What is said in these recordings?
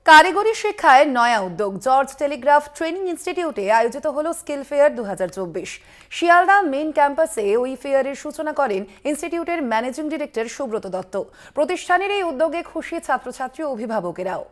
কারিগরি শিক্ষায় নয়া উদ্যোগ জর্জ টেলিগ্রাফ ট্রেনিং ইনস্টিটিউটে আয়োজিত হলো স্কিল ফেয়ার 2024। শিয়ালদা মেইন ক্যাম্পাসে ওই ফেয়ারের সূচনা করেন ইনস্টিটিউটের ম্যানেজিং ডিরেক্টর সুব্রত দত্ত। প্রতিষ্ঠানের এই উদ্যোগে খুশি ছাত্রছাত্রী ও অভিভাবকেরাও।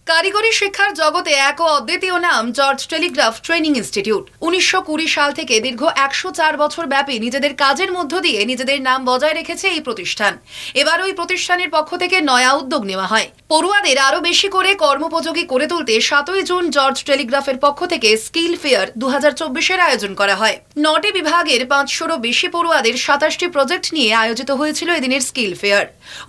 কারিগরি শিক্ষার জগতে এক অদ্বিতীয় নাম জর্জ টেলিগ্রাফ ট্রেনিং ইনস্টিটিউট। 1920 সাল থেকে দীর্ঘ 104 বছর ব্যাপী নিজেদের কাজের মধ্য দিয়ে নিজেদের নাম বজায় রেখেছে এই প্রতিষ্ঠান। এবার ওই প্রতিষ্ঠানের পক্ষ থেকে নয়া উদ্যোগ নেওয়া হয়। পড়ুয়াদের আরো বেশি করে কর্মোপযোগী করে তুলতে 7 জুন জর্জ টেলিগ্রাফের পক্ষ থেকে স্কিল ফেয়ার 2024-এর আয়োজন করা হয়। 9টি বিভাগের 500-রও বেশি পড়ুয়াদের 27টি প্রজেক্ট নিয়ে আয়োজিত হয়েছিল এদিনের স্কিল ফেয়ার।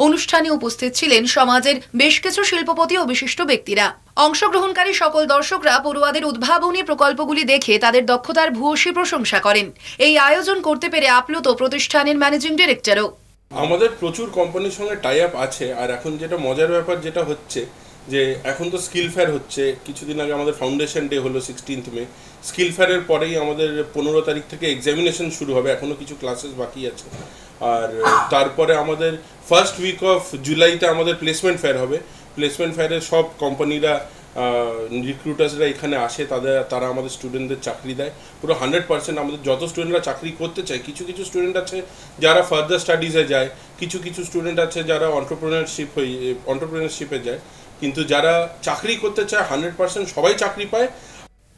অনুষ্ঠানে উপস্থিত ছিলেন সমাজের বেশ কিছু শিল্পপতি ও বিশিষ্ট ব্যক্তিরা। অংশগ্রহণকারী সকল দর্শকরা পড়ুয়াদের উদ্ভাবনী প্রকল্পগুলি দেখে তাদের দক্ষতার ভূয়সী প্রশংসা করেন। এই আয়োজন করতে পেরে আপ্লুত প্রতিষ্ঠানের ম্যানেজিং ডিরেক্টরও। আমাদের প্রচুর কোম্পানির সঙ্গে টাই আপ আছে, আর এখন যেটা মজার ব্যাপার যেটা হচ্ছে যে এখন তো স্কিল ফেয়ার হচ্ছে। কিছুদিন আগে আমাদের ফাউন্ডেশন ডে হলো 16 মে। স্কিল ফেয়ারের পরেই আমাদের 15 তারিখ থেকে এক্সামিনেশন শুরু হবে, এখনও কিছু ক্লাসেস বাকি আছে। আর তারপরে আমাদের ফার্স্ট উইক অফ জুলাইতে আমাদের প্লেসমেন্ট ফেয়ার হবে। প্লেসমেন্ট ফেয়ারে সব কোম্পানিরা রিক্রুটার্সরা এখানে আসে, তারা আমাদের স্টুডেন্টদের চাকরি দেয়। পুরো 100% আমাদের যত স্টুডেন্টরা চাকরি করতে চায়, কিছু কিছু স্টুডেন্ট আছে যারা ফার্দার স্টাডিজে যায়, কিছু কিছু স্টুডেন্ট আছে যারা অন্টারপ্রেনারশিপে যায়, কিন্তু যারা চাকরি করতে চায় 100% সবাই চাকরি পায়।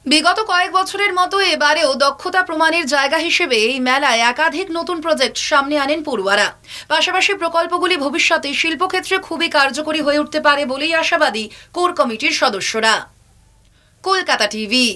বিগত কয়েক বছরের মতো এবারেও দক্ষতা প্রমাণের জায়গা হিসেবে এই মেলায় একাধিক নতুন প্রজেক্ট সামনে আনেন পড়ুয়ারা। পাশাপাশি প্রকল্পগুলি ভবিষ্যতে শিল্পক্ষেত্রে খুবই কার্যকরী হয়ে উঠতে পারে বলেই আশাবাদী কোর কমিটির সদস্যরা। কলকাতা টিভি।